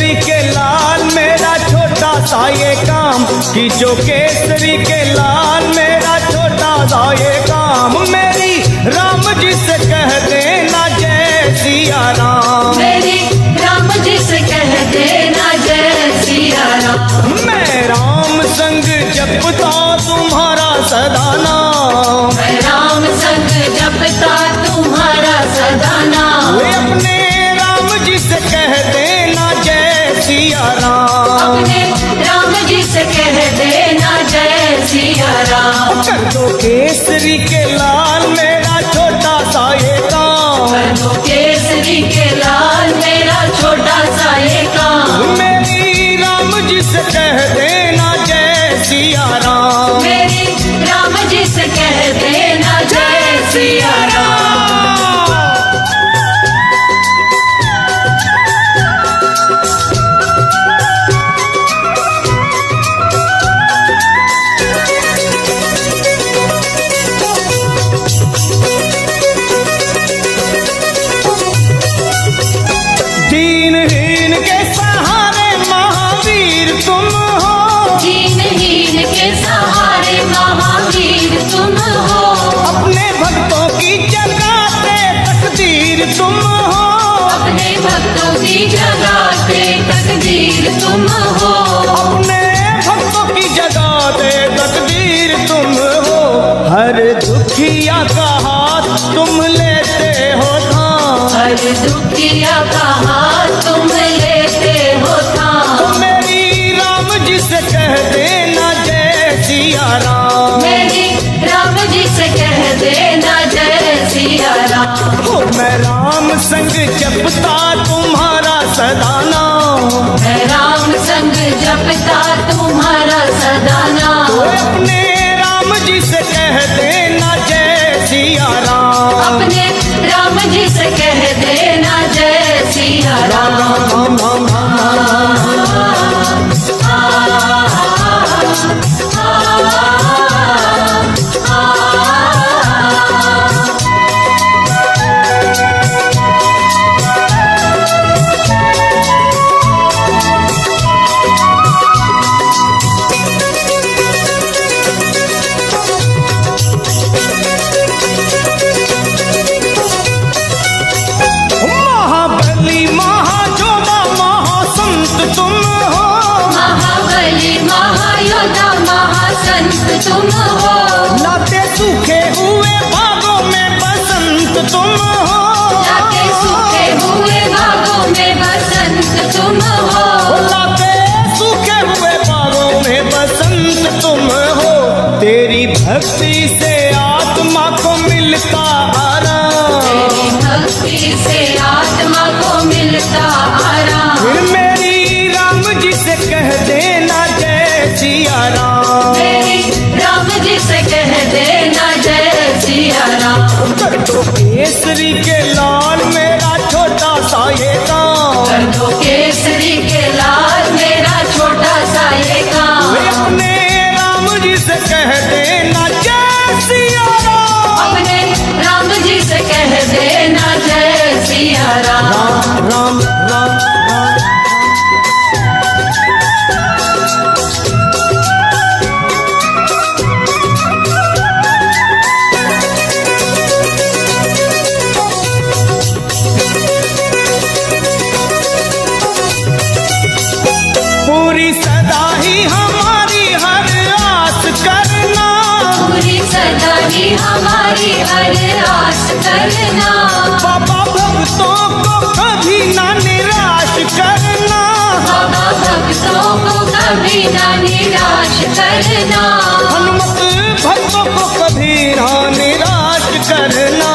केसरी के लाल मेरा छोटा सा ये काम, कि जो केसरी के लाल मेरा छोटा सा ये काम, मेरी राम जी से कह देना जय सिया राम, मेरी राम जी से कह देना जय सिया राम। मैं राम संग जपता तुम्हारा सदा नाम, मैं राम संग जपता तुम्हारा सदा नाम। वे अपने राम जी से कह देना जय सिया राम, अपने राम जी से कह देना जय सिया राम। कर दो केसरी के लाल मेरा छोटा सा ये काम, कर दो केसरी के लाल मेरा छोटा सा ये काम, मेरी राम जी से कह देना जय सिया राम, मेरी राम जी से कह देना जय सिया राम। दीनहीन के सहारे महावीर तुम हो, दीनहीन के सहारे महावीर तुम हो, अपने भक्तों की जगाते तकदीर तुम हो, अपने भक्तों की जगाते तकदीर तुम हो, अपने भक्तों की जगाते तकदीर तुम हो, हर दुखिया का हाथ तुम लेते हो थाम, हर दुखिया का हाथ तुम लेते हो थाम। तो मेरी राम जी से कह देना जय सिया राम, मेरी राम जी से कह देना जय सिया राम। ओ मैं राम संग जपता तुम्हारा सदा नाम, मैं राम संग जपता तुम्हारा सदा नाम। अपने राम जी से कह देना जय सिया राम, अपने राम जी से कह देना जय सिया राम। राम राम राम महाबली महाजोधा महासंत तुम हो, महाबली महायोधा महासंत तुम हो, लाते सूखे हुए बागों में बसंत तुम हो, जाके सूखे हुए बागों में बसंत तुम हो, लाते सूखे हुए बागों में बसंत तुम हो, तेरी भक्ति से आत्मा को मिलता आराम, तेरी भक्ति से आत्मा को मिलता आराम। फिर मेरी राम जी से कह देना जय सिया राम, मेरी राम जी से कह देना जय सिया राम। कर दो केसरी के लाल मेरा छोटा सा ये काम, कर दो केसरी के लाल मेरा छोटा सा ये काम, वे अपने राम जी से कह देना जय सिया राम, अपने राम जी से कह देना जय सिया राम। राम राम राम पूरी सदा ही हमारी हर आस करना, पूरी सदा ही हमारी हर आस करना, बाबा भक्तों को कभी ना निराश करना, बाबा भक्तों को कभी ना निराश करना, हनुमत भक्तों को कभी ना निराश करना,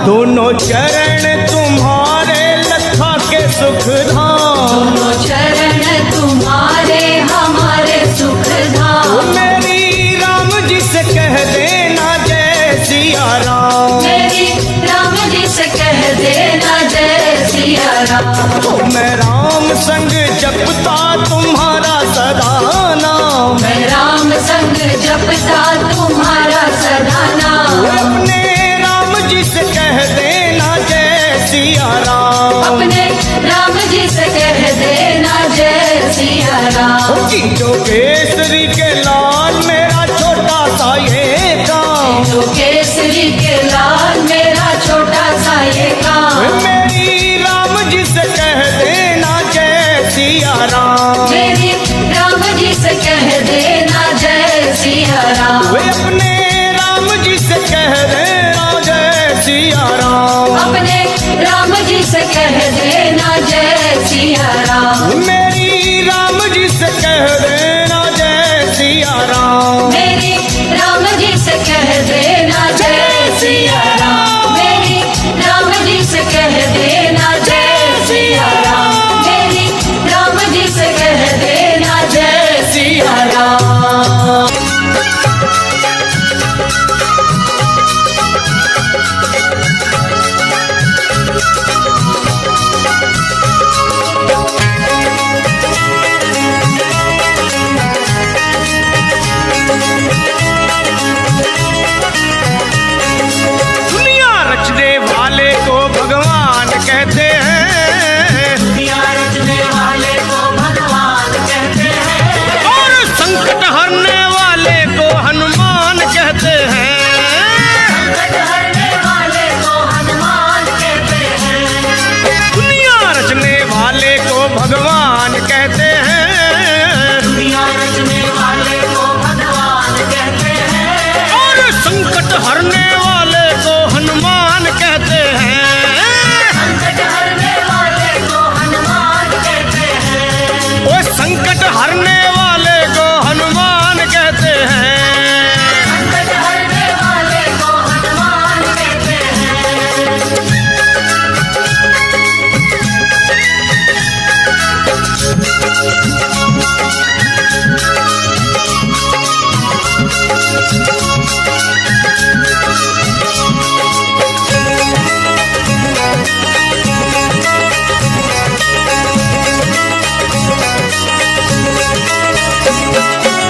दोनों चरण तुम्हारे लखा के सुख धाम, दोनों चरण तुम्हारे हमारे सुख धाम। मेरी राम जी से कह देना जय सिया राम, मेरी राम जी से कह देना जय सिया राम। मैं राम संग जपता तुम्हारा सदा नाम, मैं राम संग जपता तुम्हारा सदा नाम। अपने राम जी से कह देना जय सिया राम, अपने राम जी से कह देना जो केसरी के लाल मेरा छोटा सा ये काम, जो केसरी के लाल मेरा छोटा सा ये काम, मेरी राम जी से कह देना जय सिया राम, मेरी राम जी से कह देना जय सिया राम, वे अपने राम जी से कह देना जय सिया राम, अपने राम जी से कह देना जय सिया राम, मेरी राम जी से कह देना जय सिया राम, मेरी राम जी से कह देना जय सिया राम, मेरी राम जी से कह देना जय सिया राम, मेरी राम जी से कह देना जय सिया राम। दुनिया रचने वाले को भगवान कहते हैं, दुनिया रचने वाले को भगवान कहते हैं, और संकट हरने वाले को हनुमान कहते हैं, संकट हरने वाले को हनुमान कहते हैं, दुनिया रचने वाले को भगवान कहते हैं, दुनिया रचने वाले को भगवान कहते हैं, और संकट हरने वाले को हनुमान कहते हैं, संकट हरने वाले को हनुमान कहते हैं, वो संकट हरने वाले को हनुमान कहते हैं। संकट हरने वाले को हनुमान कहते हैं।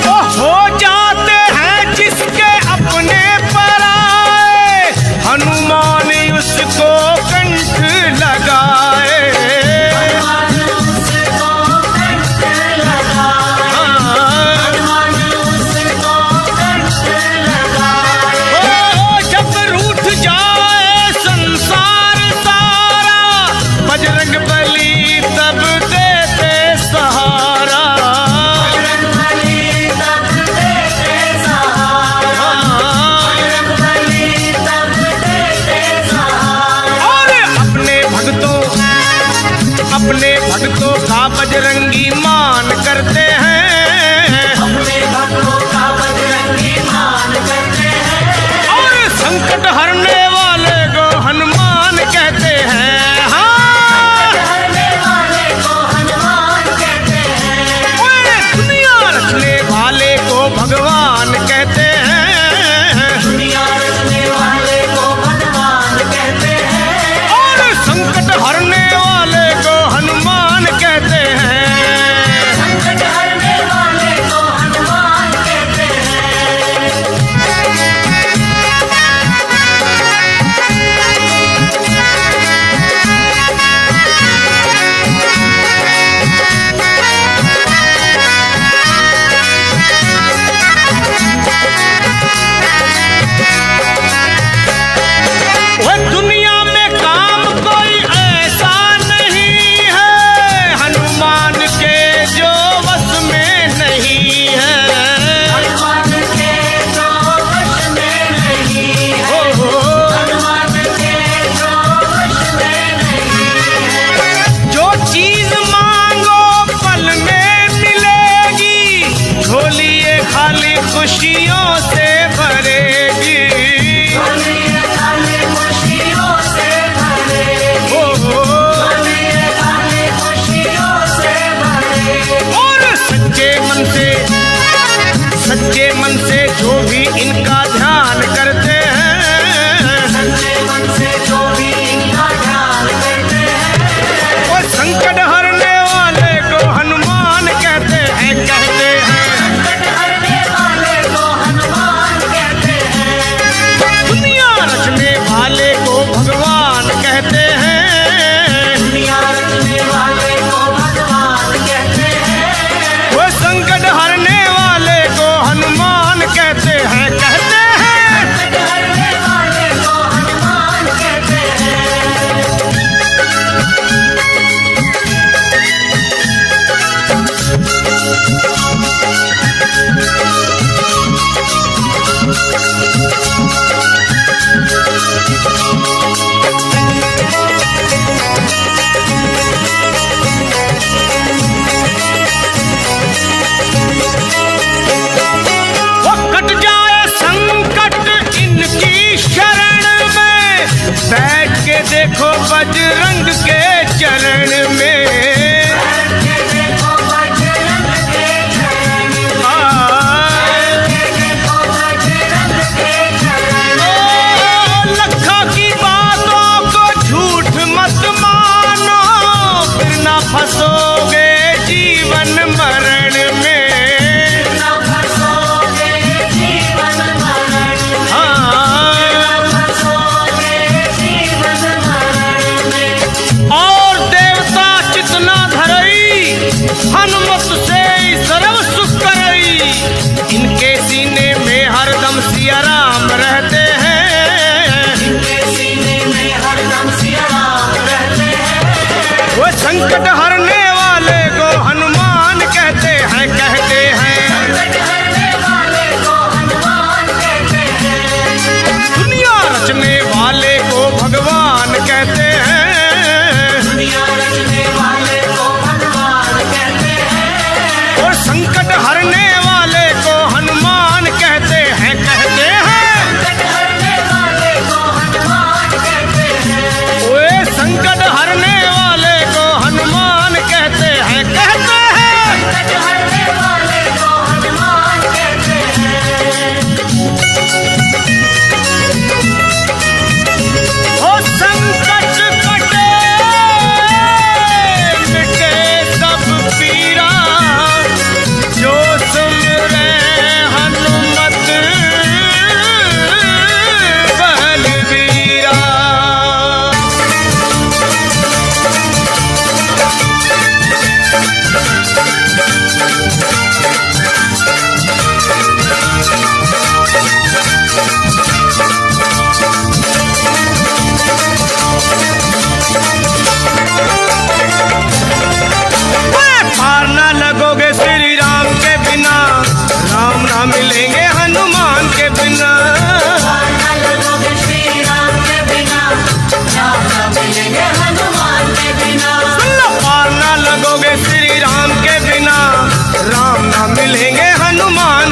वो हो जाते हैं जिसके अपने पर आए, हनुमान उसको कंठ लगाए, हनुमान उसको कंठ लगाए, हनुमान उसको कंठ लगाए, ओ जब रूठ जाए संसार सारा, बजरंग बली तब देते सहारा, बजरंगबली तब देते सहारा, बजरंगबली तब देते सहारा, और अपने भक्तों का बजरंगी मान करते हैं, अपने भक्तों का बजरंगी मान करते हैं, और संकट हरने वाले को हनुमान कहते हैं। हाँ, हरने वाले को हनुमान कहते हैं, ओए, दुनिया रचने वाले को भगवान कहते हैं, दुनिया रचने वाले को भगवान कहते हैं, और संकट हरने वाले को हनुमान कहते हैं। हनुमत से सर्व सुख करई, इनके सीने में हरदम सिया राम रहते हैं। इनके सीने में हरदम सिया राम रहते हैं। वो संकट हरने वाले को हनुमान कहते हैं, कहते हैं। संकट हरने वाले को हनुमान कहते हैं। दुनिया रचने वाले को भगवान कहते हैं। दुनिया रचने वाले को भगवान कहते हैं। और संकट हरने वाले को हनुमान कहते हैं, कहते हैं। संकट हरने वाले को हनुमान कहते हैं। ओए संकट हरने वाले को हनुमान कहते हैं, कहते हैं। संकट हरने वाले को हनुमान कहते हैं। ओ संकट कटे मिटे सब पीरा, जो सुमरे हनुमत बलबीरा। पार ना लगोगे श्री राम के बिना, राम ना मिलेंगे हनुमान के बिना। पार न लगोगे श्री राम के बिना, राम न मिलेंगे हनुमान के बिना। सुन लो, पार ना लगोगे श्री राम के बिना, राम ना मिलेंगे हनुमान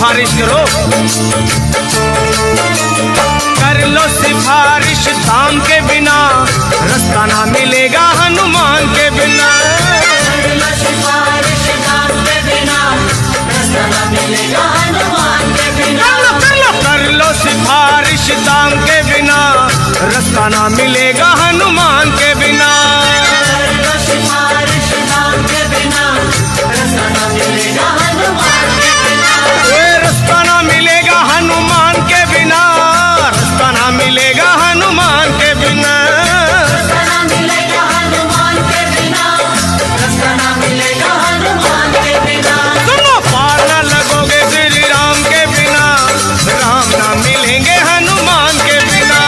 सिफारिश करो, कर लो सिफारिश दाम के बिना, रास्ता ना मिलेगा हनुमान के बिना। कर लो सिफारिश दाम के बिना, रास्ता न मिलेगा हनुमान के बिना। कर लो सिफारिश दाम के बिना, रास्ता ना मिलेगा हनुमान के बिना। कर लो सिफारिश दाम के बिना, रास्ता न मिलेगा हनुमान के बिना। रास्ता ना मिलेगा हनुमान के बिना, रास्ता ना मिलेगा हनुमान के बिना। रास्ता न मिलेगा हनुमान के बिना, रास्ता न मिलेगा हनुमान के बिना। सुनो, पार ना लगोगे श्री राम के बिना, राम ना मिलेंगे हनुमान के बिना।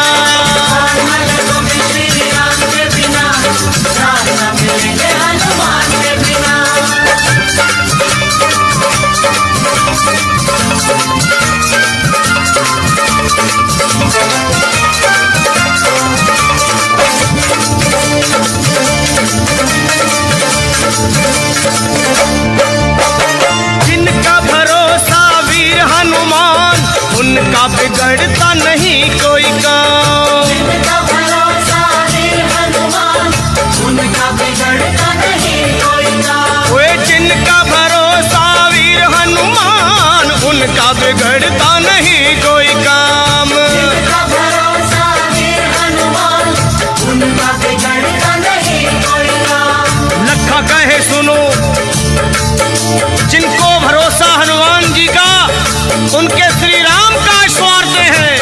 राम न लगोगे श्री राम के बिना, राम न मिलेंगे हनुमान के बिना। जिनका भरोसा वीर हनुमान, उनका बिगड़ता नहीं कोई काम। जिनका भरोसा वीर हनुमान, उनका बिगड़ता नहीं कोई काम। वे जिनका भरोसा वीर हनुमान, उनका बिगड़ता नहीं कोई काम। जिनका भरोसा वीर हनुमान, उनका बिगड़ता नहीं कोई काम। लखा कहे सुनो, जिनको भरोसा हनुमान जी का, उनके श्री राम का स्वार्थ है।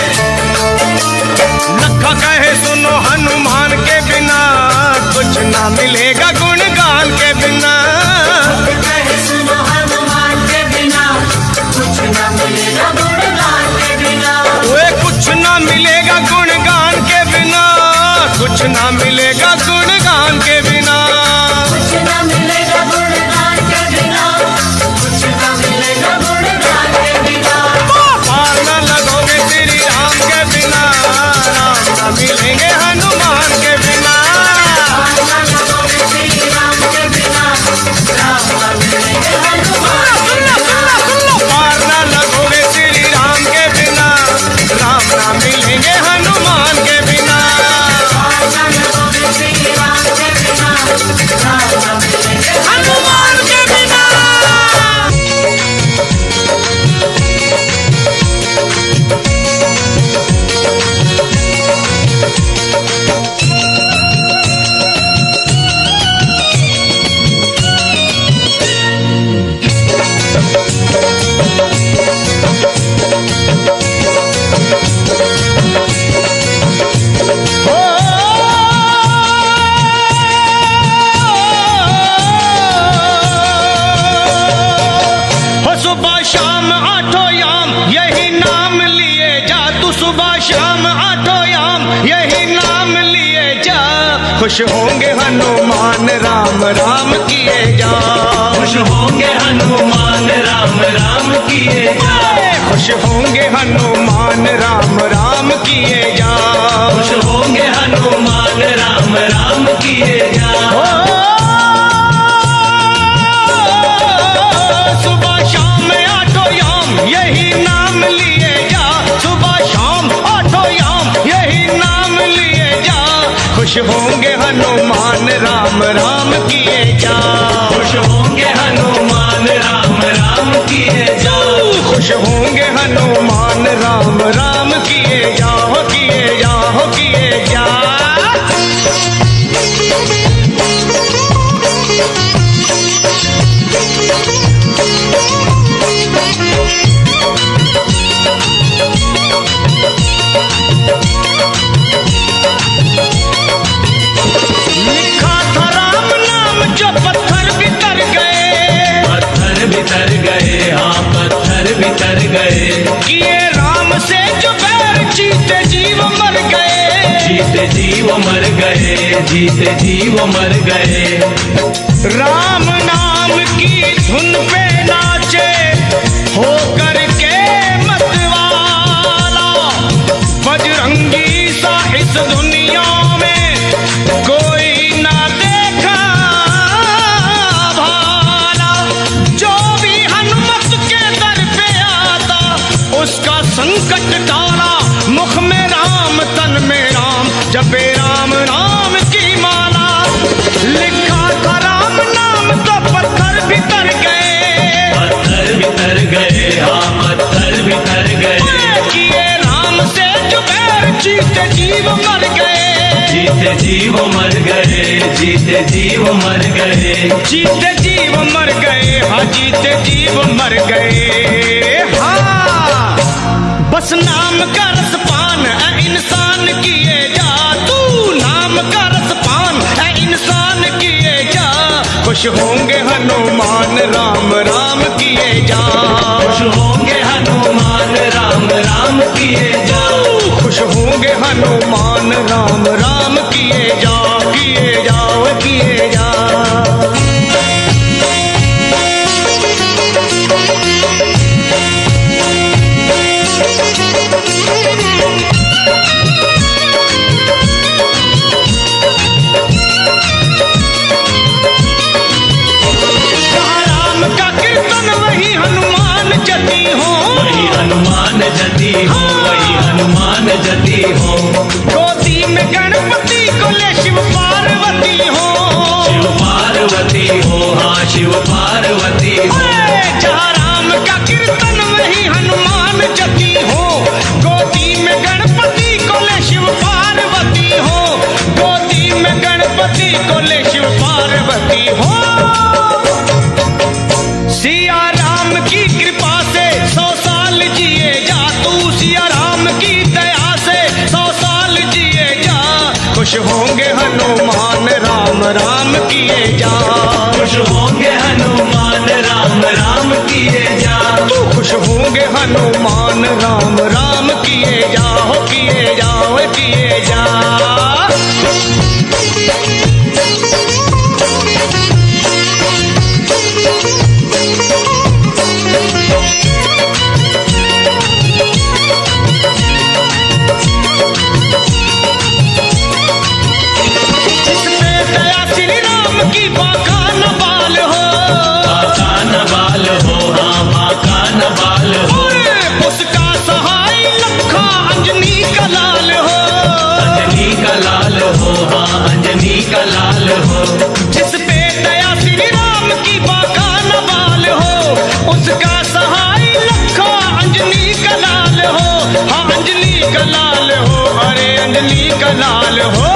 लखा कहे सुनो, हनुमान के बिना कुछ ना मिलेगा गुणगान के बिना। कहे सुनो हनुमान के बिना, कुछ न मिलेगा गुणगान के बिना। वे कुछ ना मिलेगा गुणगान के बिना, कुछ ना मिलेगा गुणगान के बिना। कुछ न मिलेगा गुणगान के बिना, कुछ न मिलेगा गुणगान के बिना। पार ना लगोगे श्री राम के बिना, राम ना मिलेंगे हनुमान के बिना। राम न लगोगे श्री राम के बिना, राम न मिलेंगे हनुमान के बिना। पार ना लगोगे श्री राम के बिना, राम ना मिलेंगे हनुमान के बिना। राम न लगोगे श्री राम के बिना, राम न मिलेंगे हनुमान के बिना। हो सुबह शाम आठों याम यही नाम लिए जा, तू सुबह शाम आठों याम यही नाम लिए जा। खुश होंगे हनुमान राम राम किए जा, खुश होंगे हनुमान राम राम किए जा। खुश होंगे हनुमान राम राम किए जा। खुश होंगे हनुमान राम राम किए जा। सुबह शाम आठों याम यही नाम लिए जा, सुबह शाम आठों याम यही नाम लिए जा। खुश होंगे हनुमान राम राम किए जा। खुश होंगे हनुमान राम राम किए जा। खुश होंगे हनुमान राम राम किए जा, हो किए जा, हो किए जा। लिखा था राम नाम जो पत्थर बितर गए, पत्थर बितर गए, हाँ पत्थर बितर गए। किए राम से जो बैर जीते जीव मर गए। जीते जीव मर गए, जीते जीव मर गए। राम नाम की धुन पे नाचे होकर के मतवाला, बजरंगी सा इस दुनिया में कोई ना देखा भाला। जो भी हनुमत के दर पे आता जीव मर गए, जीते जीव मर गए। जीते जीव मर गए, हाँ जीते जीव मर गए। हाँ बस नाम का रसपान है इंसान किए जा, तू नाम का रसपान है इंसान किए जा। खुश होंगे हनुमान राम राम किए जा, खुश होंगे हनुमान राम राम किए जा। खुश होंगे हनुमान राम राम किए जा, किए जाओ किए जा। जती हो गोदी में गणपति को ले शिव पार्वती हो, शिव पार्वती हो, हाँ शिव पार्वती हो। जहाँ राम का कीर्तन वही हनुमान जती हो। गोदी में गणपति को ले शिव पार्वती हो, गोदी में गणपति को ले शिव पार्वती हो। सिया राम की कृपा से 100 साल जिए जा, तू सिया राम की दया से 100 साल जिए जा। खुश होंगे हनुमान राम राम किए जा, खुश होंगे हनुमान राम राम किए जा। तू खुश होंगे हनुमान राम राम किए जा, हो किए जाओ किए जा। की बाका न बाल हो, बाका न बाल हो, हाँ बाका न बाल हो। उसका सहाय लखा अंजनी का लाल हो, अंजनी का लाल हो, हाँ अंजनी का लाल हो। जिस पे दया श्री राम की बाका न बाल हो, उसका सहाय लखा अंजनी का लाल हो, हाँ अंजनी का लाल हो, अरे अंजनी का लाल हो।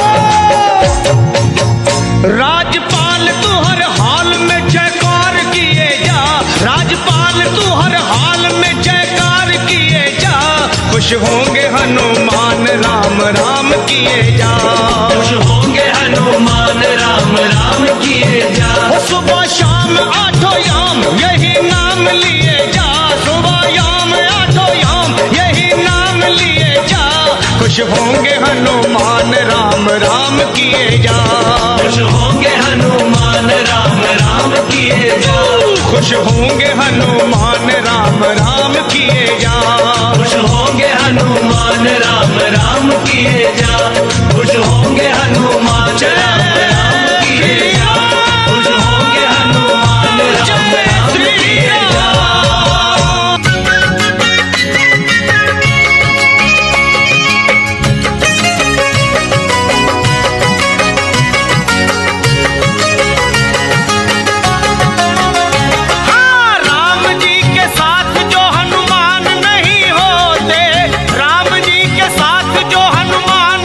राजपाल तू हर हाल में जयकार किए जा, राजपाल तू हर हाल में जयकार किए जा। खुश होंगे हनुमान राम राम किए जा, खुश होंगे हनुमान राम राम किए जा। सुबह शाम 8 याम यही नाम लिए जा, सुबह याम 8 याम यही नाम लिए जा। खुश होंगे हनुमान राम राम किए जा, खुश होंगे हनुमान राम राम किए जा। खुश होंगे हनुमान राम राम किए जा, खुश होंगे हनुमान राम राम किए जा। खुश होंगे हनुमान राम राम किए जा। खुश होंगे हनुमान राम राम किए जा। राम जी के साथ जो हनुमान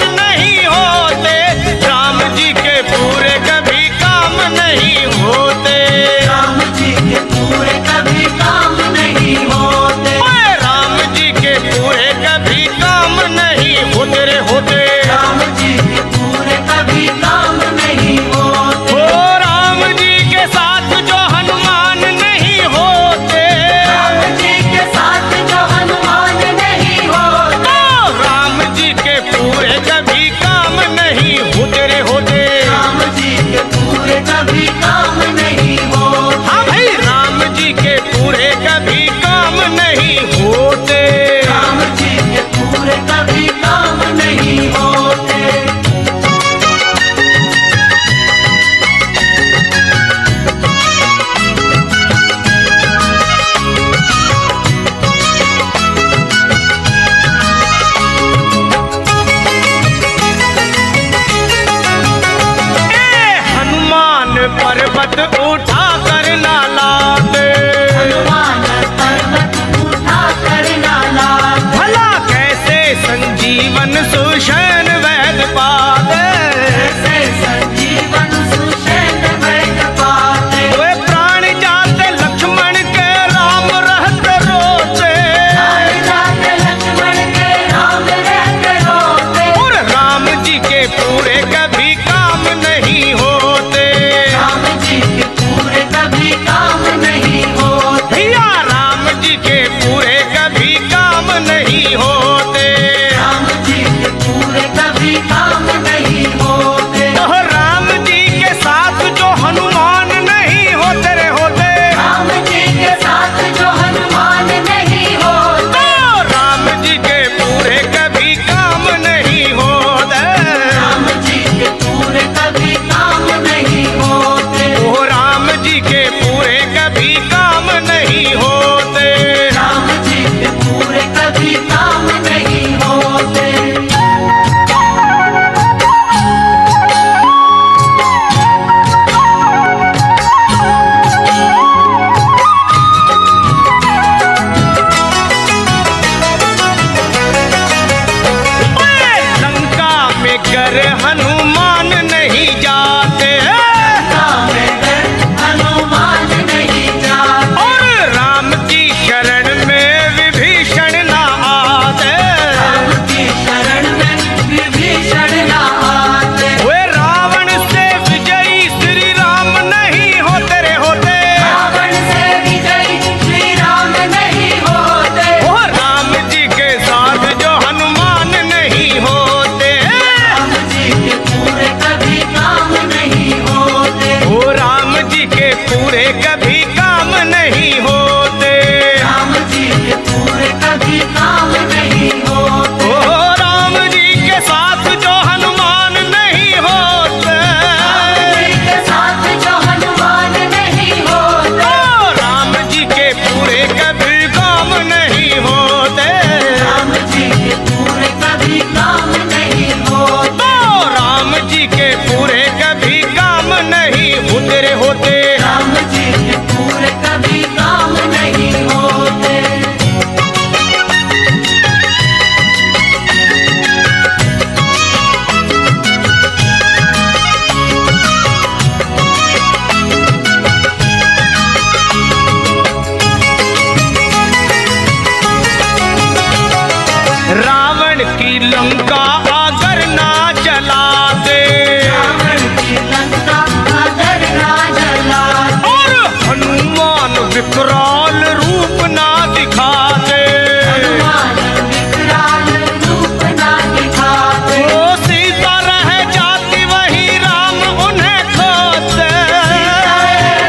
लंका अगर ना जलाते, रावण की लंका अगर ना जलाते, और हनुमान विकराल रूप ना दिखाते, हनुमान विकराल रूप ना दिखाते, ओ सीता रह जाती वही राम उन्हें खोते,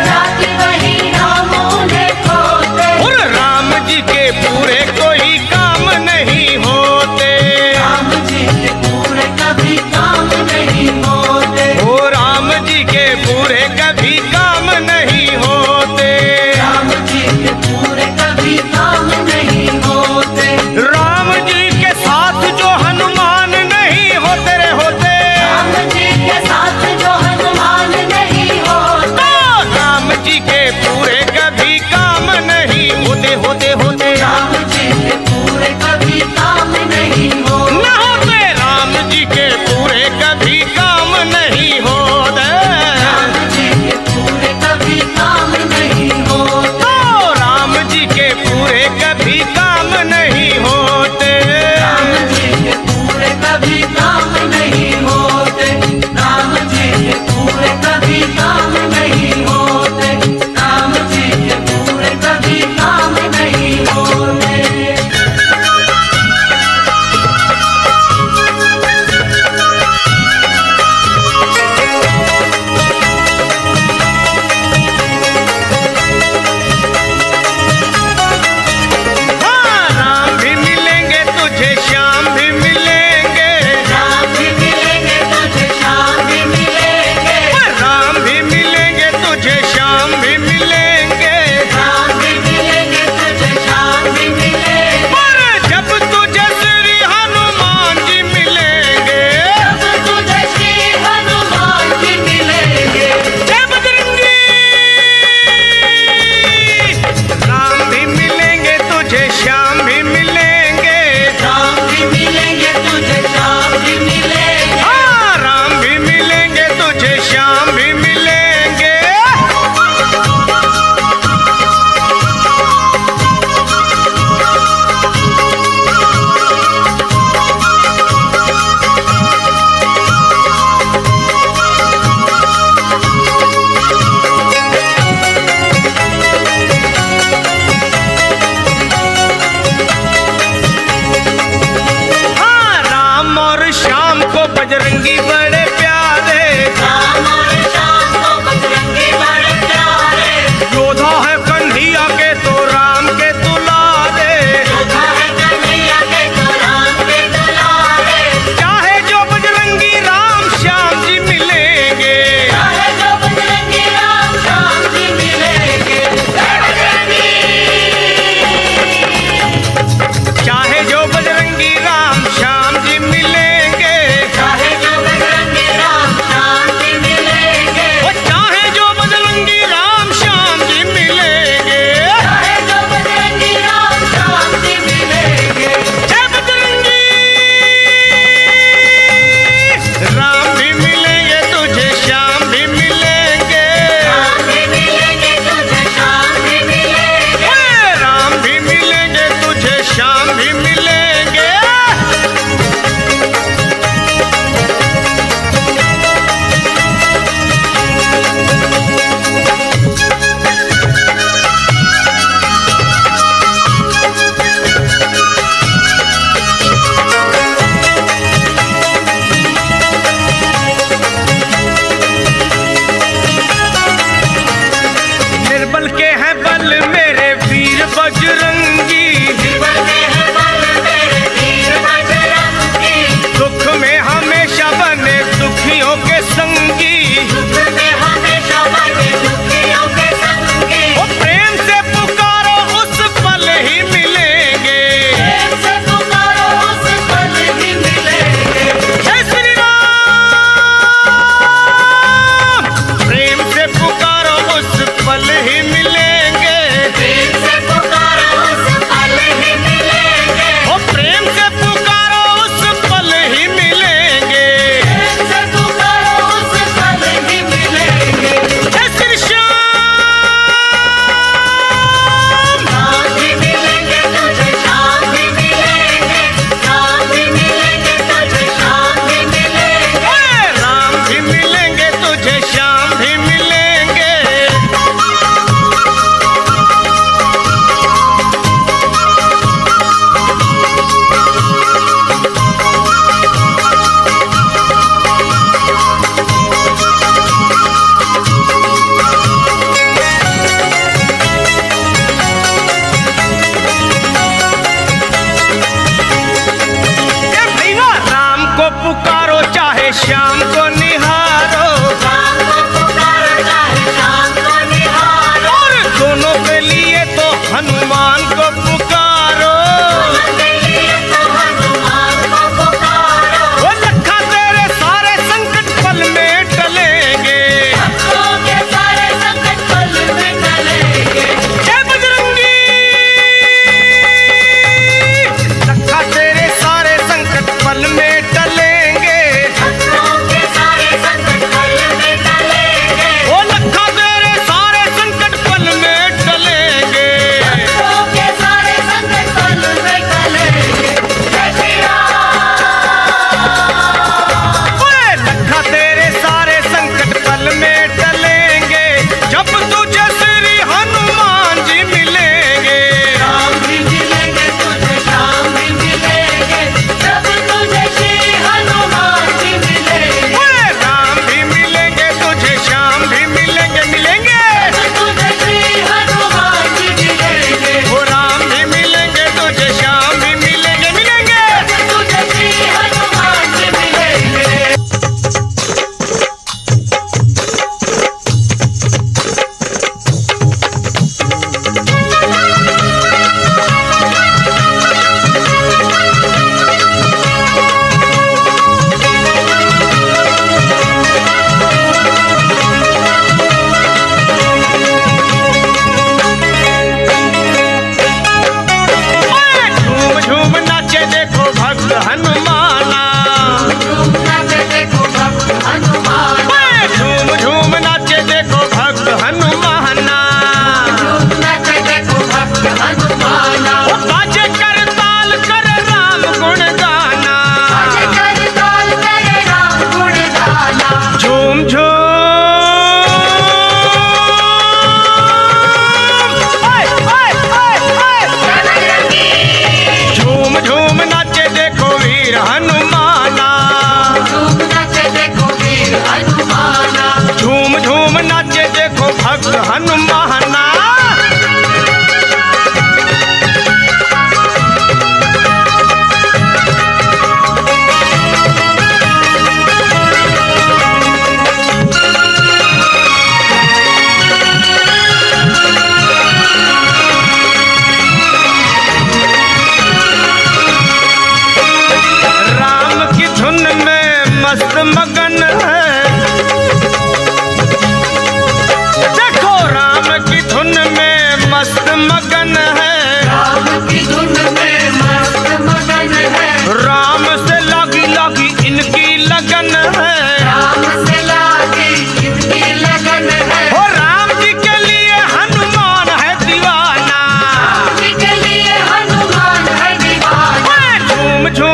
जाति वही राम उन्हें खोते, और राम जी के पूरे कोई काम नहीं होते, राम जी के पूरे कभी काम नहीं होते, ओ राम जी के पूरे कभी काम नहीं होते, राम जी के पूरे कभी काम नहीं होते, राम जी के साथ जो हनुमान नहीं होते रे होते, राम जी के साथ जो हनुमान नहीं होते, राम जी के पूरे कभी काम नहीं होते होते होते राम जी के पूरे कभी काम नहीं होते, न होते, राम जी के पूरे कभी काम नहीं होते, राम जी के पूरे कभी काम नहीं होते, तो राम जी के पूरे कभी काम नहीं होते, राम जी के पूरे कभी काम नहीं होते, राम जी के पूरे कभी काम नहीं होते, राम जी के पूरे कभी काम नहीं होते। हाँ, राम भी मिलेंगे तुझे, श्याम भी मिलेंगे, राम भी मिलेंगे तुझे, श्याम भी मिलेंगे, राम भी मिलेंगे तुझे, श्याम भी मिलेंगे, राम भी मिलेंगे तुझे, श्याम भी मिलेंगे, पर जब तुझे श्री हनुमान जी मिलेंगे, जब तुझे श्री हनुमान जी मिलेंगे, जय बजरंगी, राम भी मिलेंगे तुझे, श्याम भी मिलेंगे, राम भी मिलेंगे तुझे, श्याम भी मिलेंगे, हाँ, राम भी मिलेंगे तुझे, श्याम भी मिलेंगे, हाँ, राम और श्याम को बजरंगी बड़े प्यारे, राम और श्याम को बजरंगी बड़े प्यारे, योद्धा है कन्हैया के तो राम के दुलारे, योद्धा है कन्हैया के तो राम के दुलारे, चाहे जो बजरंगी राम श्याम जी मिलेंगे, चाहे जो बजरंगी राम श्याम जी मिलेंगे, जय बजरंगी, चाहे जो बजरंगी राम श्याम जी मिलेंगे, चाहे जो बजरंगी मगन है, राम की धुन में मस्त मगन है, राम से लागी लागी इनकी लगन है। राम से लागी इनकी लगन है, ओ राम जी के लिए हनुमान है दीवाना, राम जी के लिए हनुमान है दीवाना। झूम झूम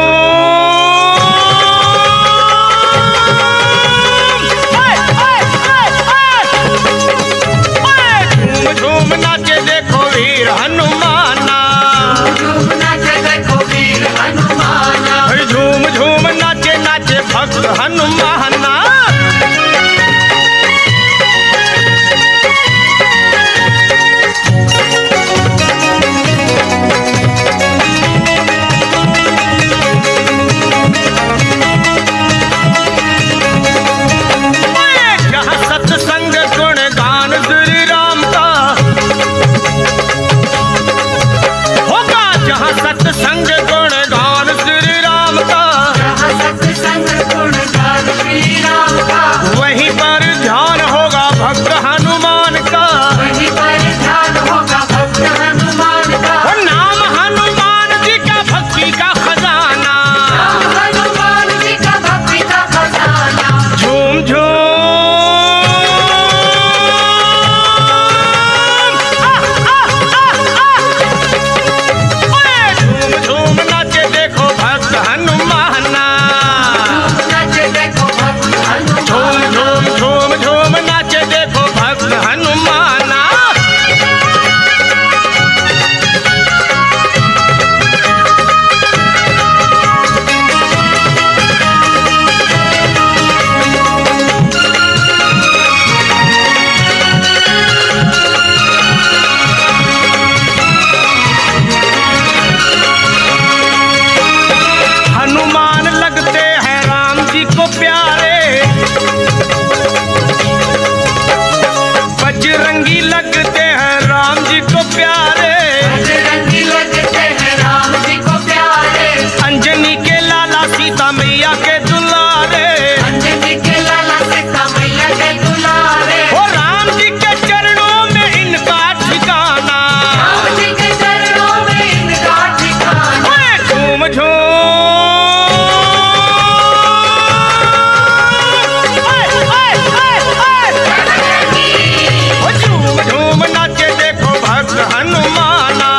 झूम झूम नाचे देखो वीर हनुमाना, झूम नाचे देखो वीर हनुमाना, झूम झूम नाचे नाचे भक्त हनुमाना। जहाँ सत्संग गुण गान श्री राम का होगा, जहाँ सत्संग गुण गान श्री राम का, जहाँ सत्संग गुण गान श्री राम का, वहीं पर ध्यान होगा भक्त हनुमान का। वहीं पर ध्यान होगा भक्त हनुमान का। वो नाम हनुमान जी का भक्ति का खजाना, राम हनुमान जी का भक्ति का खजाना। झूम झूम झूम झूम नाचे देखो भक्त हनुमाना, झूम नाचे देखो भक्त झूम हनुमान। झूम झूम झूम नाचे देखो भक्त हनुमाना। हनुमान लगते हैं राम जी को प्यारे, बजरंगी लगते हैं राम जी को प्यारे, बजरंगी लगते हैं राम जी को प्यारे, अंजनी के लाला सीता मैया के दुलारे। अंजनी के लाला सीता मैया के दुलारे। ओ राम जी के चरणों में इनका ठिकाना, राम जी के चरणों में इनका ठिकाना। झूम झूम झूम झूम नाचे देखो भक्त हनुमाना,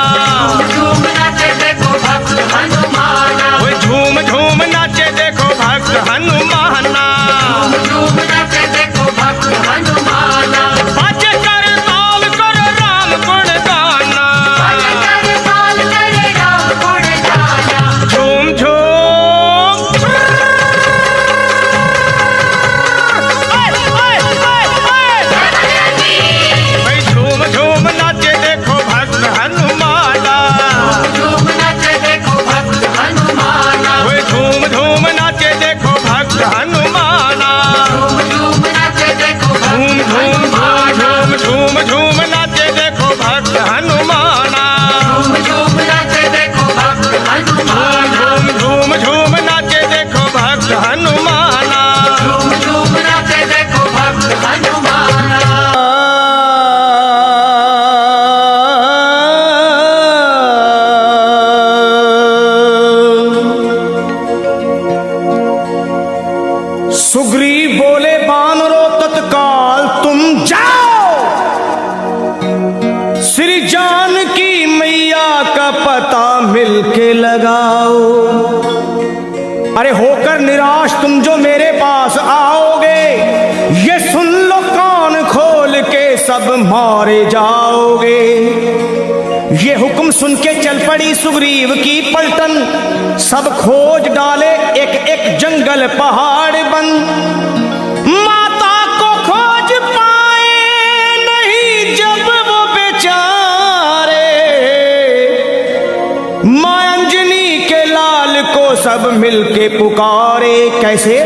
झूम नाचे देखो भक्त हनुमाना। झूम झूम नाचे देखो भक्त हनुमाना। झूम नाचे देखो भक्त हनुमाना। भज कर ताल कर राम गुण गाना, भज कर ताल करे राम गुण गाना। झूम झूम झूम झूम नाचे देखो भक्त हनुमाना, झूम नाचे देखो भक्त हनुमाना। झूम झूम नाचे देखो भक्त हनुमाना। झूम नाचे देखो झूम भक्त झूम हनुमाना। झूम झूम नाचे देखो भक्त हनुमाना। झूम नाचे देखो भक्त हनुमाना। झूम झूम नाचे देखो भक्त हनुमाना। झूम नाचे देखो भक्त हनुमाना। सुग्रीव बोले बानरो तत्काल तुम जाओ, श्री जानकी मैया का पता मिलके लगाओ। अरे होकर निराश तुम जो मेरे पास आओगे, ये सुन लो कान खोल के सब मारे जाओगे। ये हुक्म सुन के चल पड़ी सुग्रीव की पलटन, सब खोज डाले एक एक जंगल पहाड़ बन। माता को खोज पाए नहीं जब वो बेचारे, मां अंजनी के लाल को सब मिलके पुकारे। कैसे?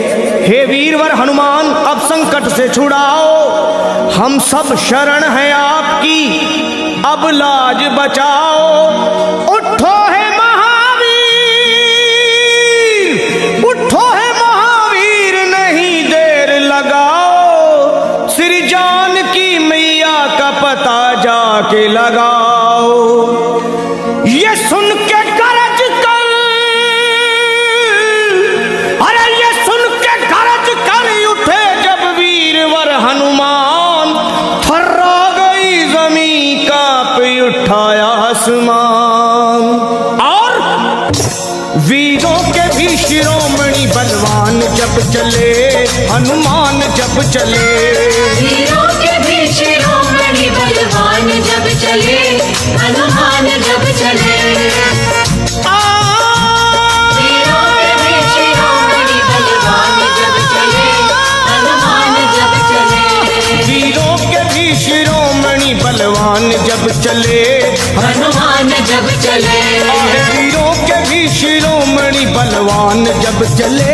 हे वीरवर हनुमान अब संकट से छुड़ाओ, हम सब शरण हैं आपकी, अब लाज बचाओ। उठो है महावीर, उठो है महावीर, नहीं देर लगाओ, श्री जानकी मैया का पता जाके लगाओ। शिरोमणि बलवान जब चले, हनुमान जब चले। वीरों के भी शिरोमणि बलवान जब चले, हनुमान जब चले। वीरों के भी शिरोमणि बलवान जब चले, हनुमान जब चले। वीरों के भी शिरोमणि बलवान जब चले, हनुमान जब चले। वीरों के भी शिरोमणि बलवान जब चले,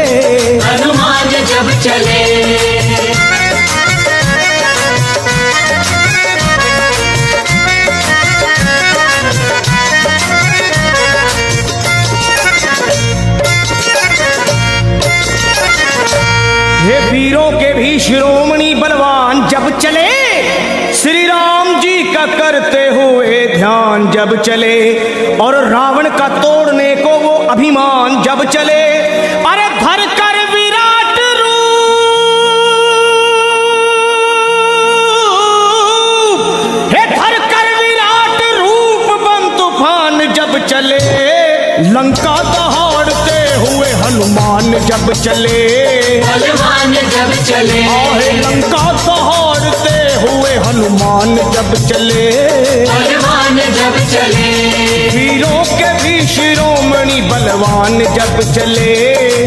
हनुमान जब चले। हे वीरों के भी शिरोमणि बलवान जब चले, श्री राम जी का करते हुए ध्यान जब चले, और रावण का तोड़ने को वो अभिमान जब चले। अरे धर कर विराट रूप, हे धर कर विराट रूप बम तूफान जब चले, लंका दहाड़ते हुए हनुमान जब चले, बलवान जब चले। आहे लंका दहाड़ते हुए हनुमान जब चले, बलवान जब चले। वीरों के भी शिरोमणि बलवान जब चले,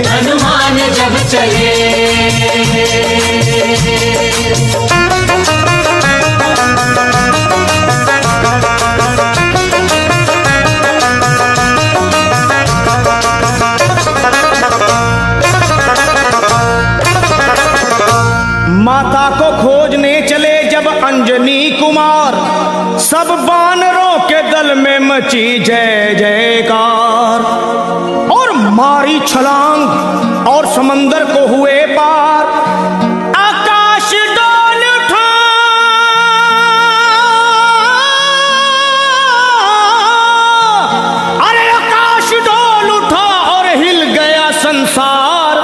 हनुमान जब चले। माता को खोजने चले जब अंजनी कुमार, सब बानरों के दल में मची जय जयकार, और मारी छलांग और समंदर को हुए पार। आकाश डोल उठा, अरे आकाश डोल उठा और हिल गया संसार।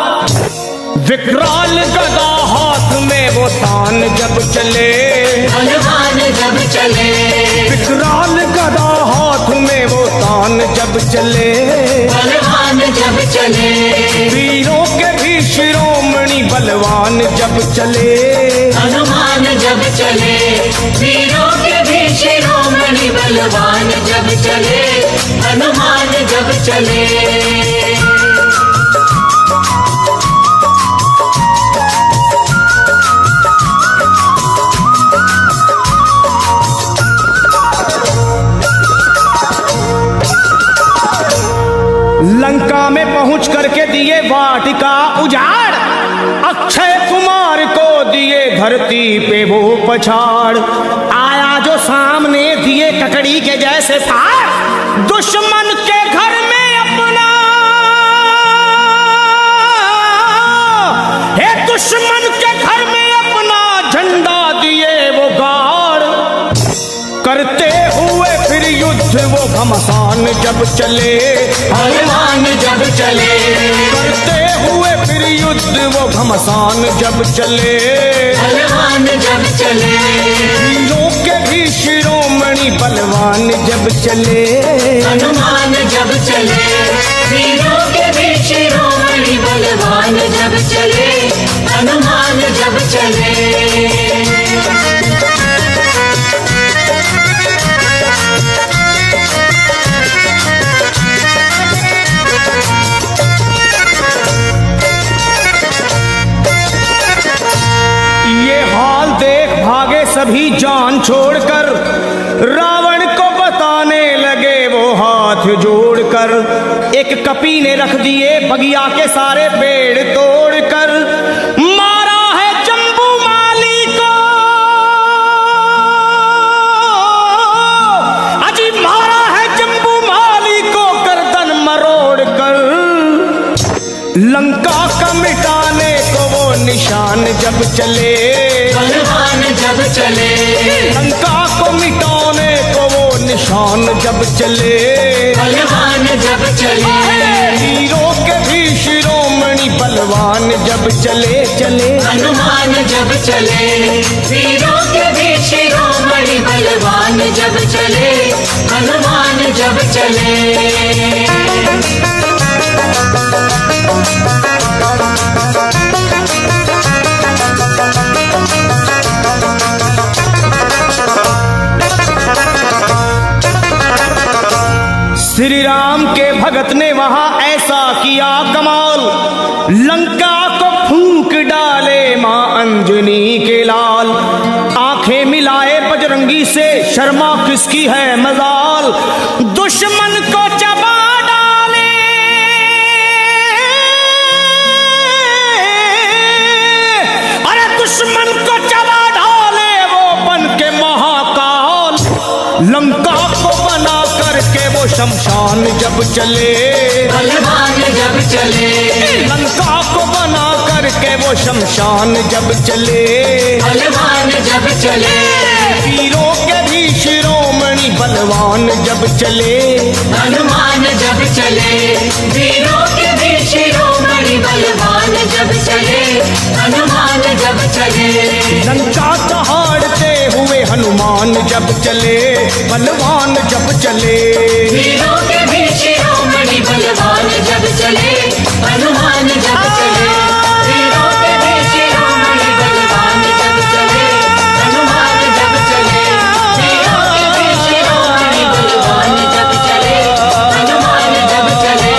विकराल गदा हाथ में वो तान जब चले, हनुमान जब चले। विकराल गदा हाथ में वो तान जब चले, बलवान जब चले। वीरों के भी शिरोमणि बलवान जब चले, हनुमान जब चले। वीरों के भी शिरोमणि बलवान जब चले, हनुमान जब चले। लंका में पहुंच करके दिए वाटिका उजाड़, अक्षय कुमार को दिए धरती पे वो पछाड़। आया जो सामने दिए ककड़ी के जैसे फाड़, दुश्मन के घर में अपना, हे दुश्मन के घर में अपना झंडा दिए वो गाड़। करते हुए फिर युद्ध वो घमसान जब चले, हनुमान जब चले। करते हुए फिर युद्ध वो घमसान जब चले, हनुमान जब चले। वीरों के भी शिरोमणि बलवान जब चले, हनुमान जब चले। वीरों के भी शिरोमणि बलवान जब चले, हनुमान जब चले। ये हाल देख भागे सभी जान छोड़कर, रावण को बताने लगे वो हाथ जोड़कर। एक कपी ने रख दिए बगिया के सारे पेड़ तोड़कर, मारा है जम्बू माली को, अजी मारा है जम्बू माली को गर्दन मरोड़ कर। लंका का मिटाने को वो निशान जब चले, बलवान जब चले। लंका को मिटाने को वो निशान जब चले, बलवान जब चले। वीरों के भी शिरोमणि बलवान जब चले चले। हनुमान जब चले। वीरों के भी शिरोमणि बलवान जब चले, हनुमान जब चले। राम के भगत ने वहां ऐसा किया कमाल, लंका को फूंक डाले मां अंजनी के लाल। आंखें मिलाए बजरंगी से, शर्मा किसकी है मजाल, दुश्मन को चबा डाले अरे दुश्मन को चबा डाले वो बन के महाकाल। लंका को बना करके वो शमशान जब चले, बलवान जब चले, लंका को बना करके वो शमशान जब चले, बलवान जब चले, वीरों के भी शिरोमणि बलवान जब चले, हनुमान जब चले, वीरों के भी शिरोमणि बलवान जब चले, हनुमान जब चले, लंका दहाड़ते हुए हनुमान जब चले, बलवान जब चले, वीरों के भी शिरोमणि बलवान जब चले, हनुमान जब चले, वीरों के भी शिरोमणि बलवान जब चले, हनुमान जब चले, वीरों के भी शिरोमणि बलवान जब चले, हनुमान जब चले।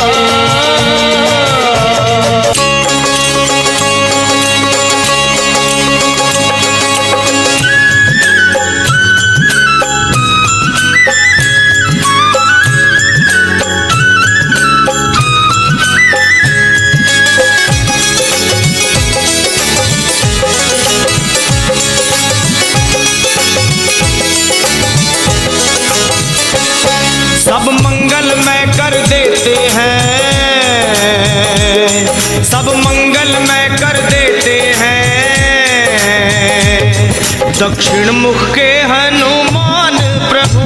सब मंगलमय कर देते हैं, सब मंगलमय कर देते हैं, दक्षिण मुख के हनुमान प्रभु।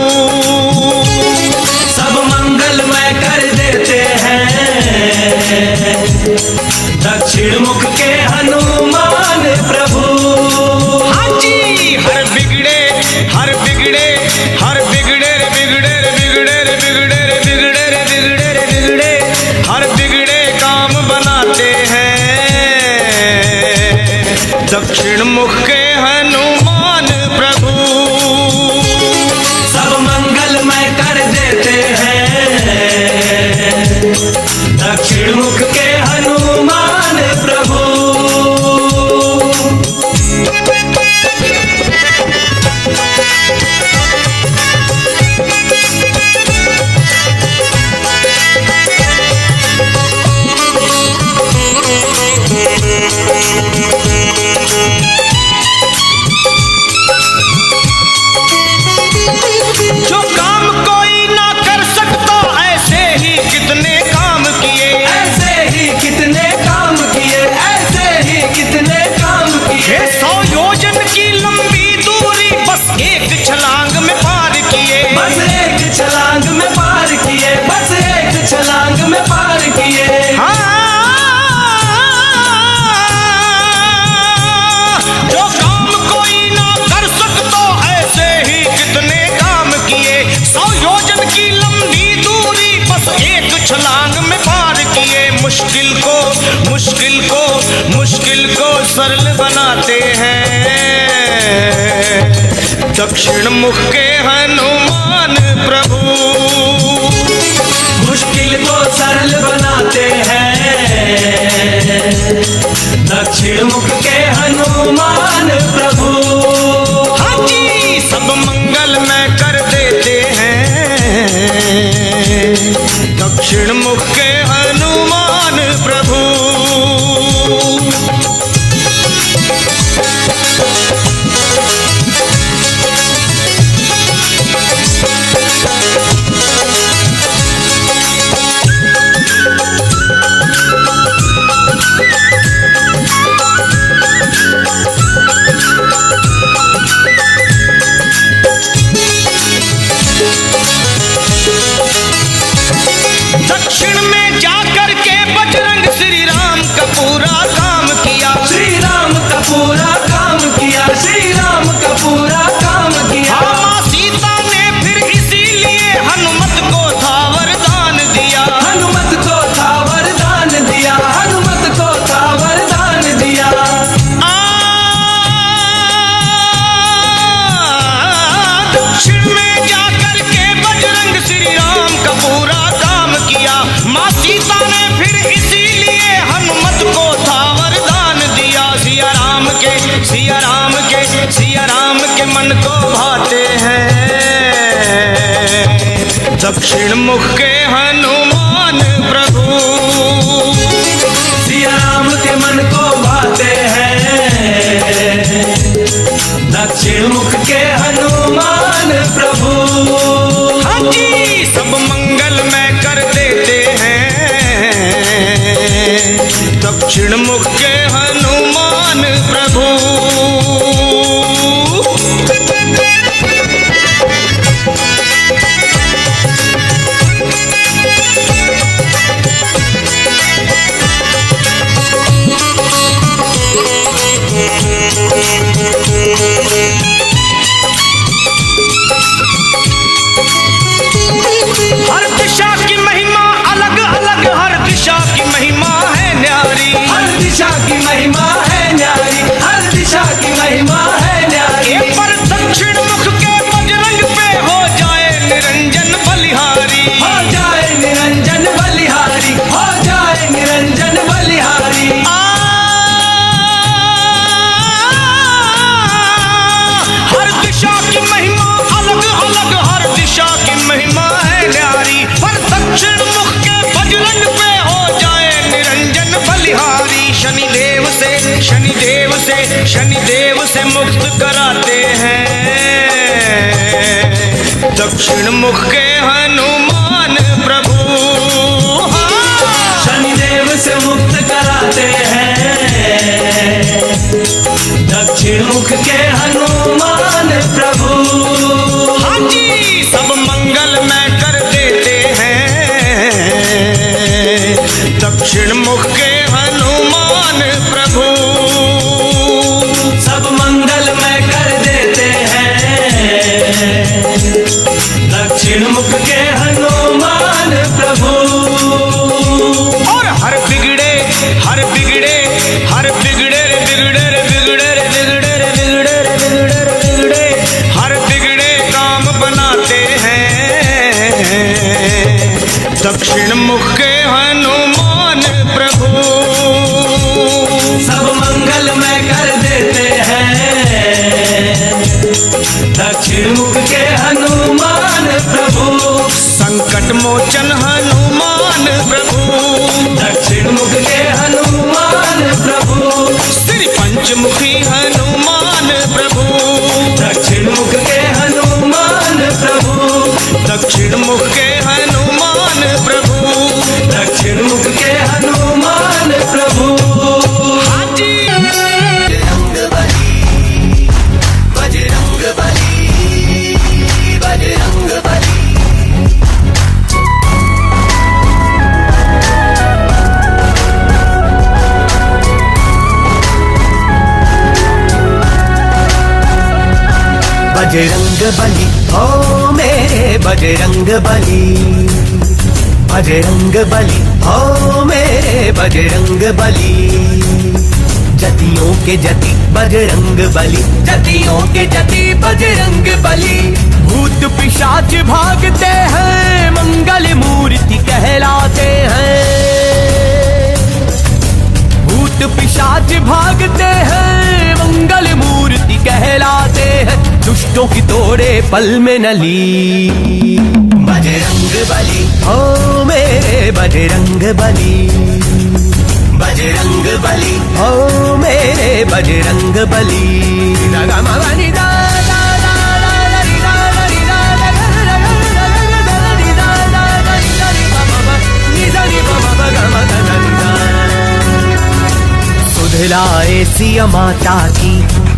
सब मंगलमय कर देते हैं, दक्षिण मुख के हनुमान प्रभु। हाँ जी, हर बिगड़े हर बिगड़े हर बिगड़े रे बिगड़े रे बिगड़े रे बिगड़े रे बिगड़े रे बिगड़े रे बिगड़े हर बिगड़े काम बनाते हैं, दक्षिण मुख के हनुमान प्रभु। सब मंगलमय कर देते हैं, दक्षिण मुख के हनुमान प्रभु। जो काम कोई ना कर सकता, ऐसे ही कितने काम किए, ऐसे ही कितने काम किए, ऐसे ही कितने काम किए। 100 योजन की लंबी दूरी बस एक छलांग में पार किए, बस एक छलांग में पार किए, बस एक छलांग में पार किए। हाँ, जो काम कोई ना कर सकता, ऐसे ही कितने काम किए। 100 योजन की लंबी दूरी बस एक छलांग में पार किए। मुश्किल को मुश्किल को मुश्किल को सरल बनाते हैं, दक्षिण मुख के हनुमान प्रभु। मुश्किल को सरल बनाते हैं, दक्षिण मुख के हनुमान प्रभु। हाँ जी, सब मंगलमय कर देते हैं, दक्षिण मुख के हनुमान प्रभु। दक्षिण में जाकर के बजरंग श्री राम का पूरा काम किया, श्री राम का पूरा काम किया, श्री राम का पूरा काम किया। माँ सीता ने फिर इसीलिए हनुमत को था वरदान दिया, हनुमत को था वरदान दिया, हनुमत को था वरदान दिया। दक्षिण में जाकर के बजरंग श्री राम का पूरा काम दक्षिण मुख के हनुमान प्रभु सिया राम के मन को भाते हैं, दक्षिण मुख के हनुमान प्रभु। हाँ जी सब मंगल में कर देते हैं, दक्षिण मुख के हनुमान प्रभु। हर दिशा की महिमा अलग अलग, हर दिशा की महिमा है न्यारी, हर दिशा की महिमा है न्यारी, हर दिशा की महिमा है न्यारी। पर दक्षिण मुख के बजरंग पे हो जाए निरंजन बलिहारी, हो जाए निरंजन बलिहारी, हो जाए निरंजन बलिहारी। हर दिशा की महिमा अलग अलग, हर दिशा की महिमा है न्यारी, पर दक्षिण मुख के बजरंग पे हो जाए निरंजन बलिहारी। शनिदेव से शनिदेव से शनिदेव से मुक्त कराते हैं, दक्षिण मुख के हनुमान प्रभु। शनिदेव से मुक्त कराते हैं, दक्षिण मुख के हनुमान प्रभु। हाँ जी सब मंगल में कर देते हैं, दक्षिण मुख के हनुमान प्रभु। सब मंगल में कर देते हैं, दक्षिण मुख के हनुमान प्रभु। और हर बिगड़े हर बिगड़े हर बिगड़े रे बिगड़े रे बिगड़े रे बिगड़े रे बिगड़े रे बिगड़े रे बिगड़े हर बिगड़े काम बनाते हैं, दक्षिण मुख के हनुमान प्रभु। सब मंगल में कर देते हैं, दक्षिण मुख के हनुमान प्रभु। संकट मोचन हनुमान प्रभु, दक्षिण मुख के हनुमान प्रभु। श्री पंचमुखी हनुमान प्रभु, दक्षिण मुख के हनुमान प्रभु। दक्षिण मुख के हनुमान प्रभु, दक्षिण मुख के हनुमान प्रभु। हाँ जी बजरंग बली, बजरंग बली, बजरंग बली। बजरंग बली हो मेरे बजरंग बली, बजरंग बली हो मेरे बजरंग बली। जतियों के जति बजरंग बली, जतियों के जति बजरंग बली। भूत पिशाच भागते हैं, मंगल मूर्ति कहलाते हैं। भूत पिशाच भागते हैं, मंगल मूर्ति कहलाते हैं। दुष्टों की तोड़े पल में नली, बजरंग बली हो मेरे बजरंग बली, बजरंग बली हो मेरे बजरंग बली। सुधलाए सिया माता की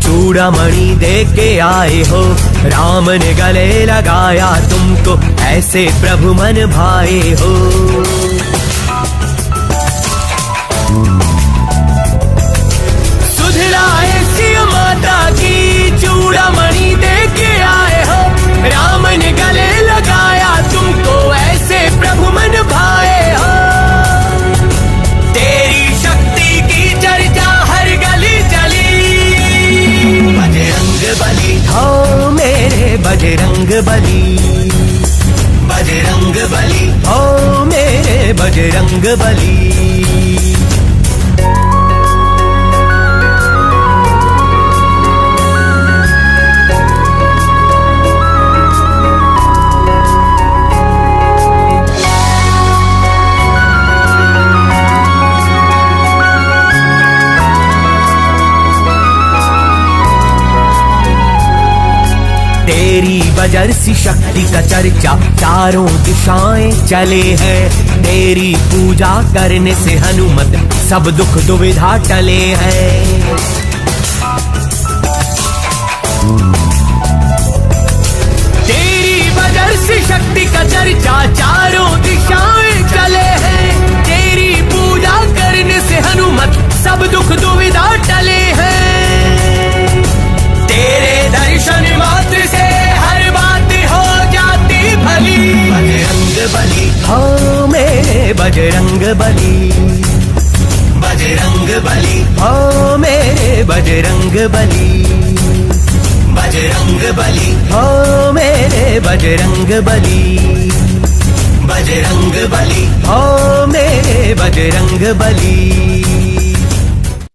चूड़ामणि दे के आए हो, राम ने गले लगाया तुमको, ऐसे प्रभु मन भाए हो। सुधलाए सिया माता की चूड़ामणि दे के आए हो, राम ने गले लगाया तुमको, ऐसे प्रभु मन भाए हो। तेरी शक्ति की चर्चा हर गली चली, बजरंग बली हो मेरे बजरंग बली, बजरंग बली हो मेरे बजरंग बली। बजर सी शक्ति का चर्चा चारों दिशाएं चले हैं। तेरी पूजा करने से हनुमत सब दुख दुविधा टले हैं। तेरी बजर सी शक्ति का चर्चा चारों दिशाएं चले हैं। तेरी पूजा करने से हनुमत सब दुख दुविधा टले हैं। तेरे दर्शन मात्र से हर बात हो जाती भली। बजरंग बली हो मेरे बजरंग बली, बजरंग बली हो मेरे बजरंग बली, बजरंग बली हो मेरे बजरंग बली, बजरंग बली हो मेरे बजरंग बली।